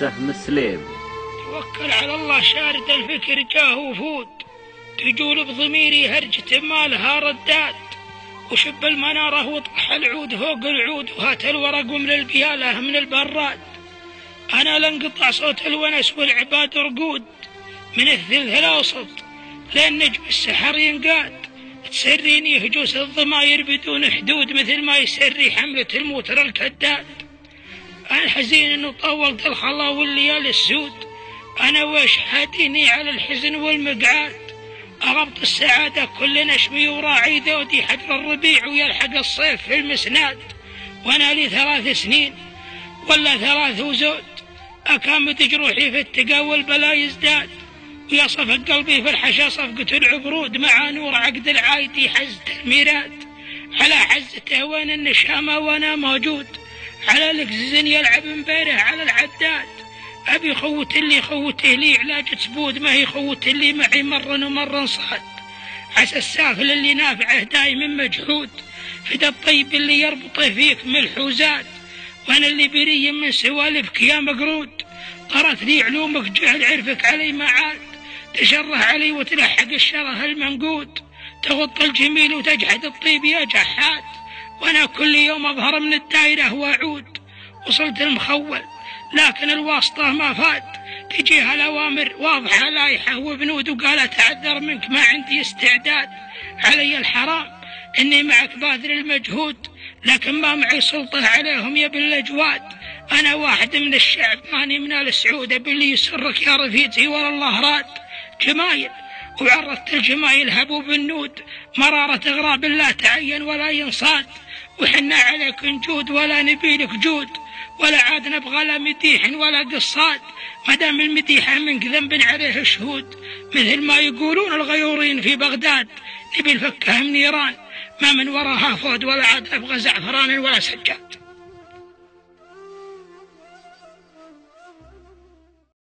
السهم سليم. توكل على الله شارد الفكر جاه وفود، تجول بضميري هرجة ما لها ردات، وشب المنارة وطح العود فوق العود، وهات الورق ومن البيالة من البراد. أنا لانقطع صوت الونس والعباد رقود، من الثلث الأوسط لين نجم السحر ينقاد. تسريني هجوس الضماير بدون حدود، مثل ما يسري حملة الموتر الكداد. أنا حزين إنه طولت الخلا والليالي السود، أنا ويش حاديني على الحزن والمقعاد. أغبط السعادة كل نشمي وراعي ذودي حجر الربيع ويلحق الصيف في المسناد. وأنا لي 3 سنين ولا 3 وزود، أكامد جروحي في التقى والبلا يزداد. ويا صفق قلبي في الحشا صفقة العبرود، مع نور عقد العايدي حزة الميراد. على حزته وين النشامة وأنا موجود، على الكززن يلعب مبيره على العداد. أبي خوت اللي خوته لي علاج سبود، ما هي خوت اللي معي مرة ومرة صاد. عسى السافل اللي نافعه دايما مجهود، فدا الطيب اللي يربطه فيك ملحوزات. وأنا اللي بري من سوالفك يا مقرود، طرت لي علومك جهل عرفك علي ما عاد. تشره علي وتلحق الشره المنقود، تغط الجميل وتجحد الطيب يا جحاد. وأنا كل يوم أظهر من الدائرة وأعود، وصلت المخول لكن الواسطة ما فات. تجيها الأوامر واضحة لايحة وبنود، وقالت أعذر منك ما عندي استعداد. علي الحرام إني معك باذل المجهود، لكن ما معي سلطة عليهم يا بالأجواد. أنا واحد من الشعب ماني من آل سعود، باللي يسرك يا رفيقي ورا الله راد. جمايل وعرضت الجمايل هبوب النود، مرارة غراب لا تعين ولا ينصاد. وحنا عليك نجود ولا نبيلك جود، ولا عاد نبغى لا مديح ولا قصاد. مدام المديحة منك ذنب عليه شهود، مثل ما يقولون الغيورين في بغداد. نبي الفكها من نيران ما من وراها فود، ولا عاد أبغى زعفران ولا سجاد.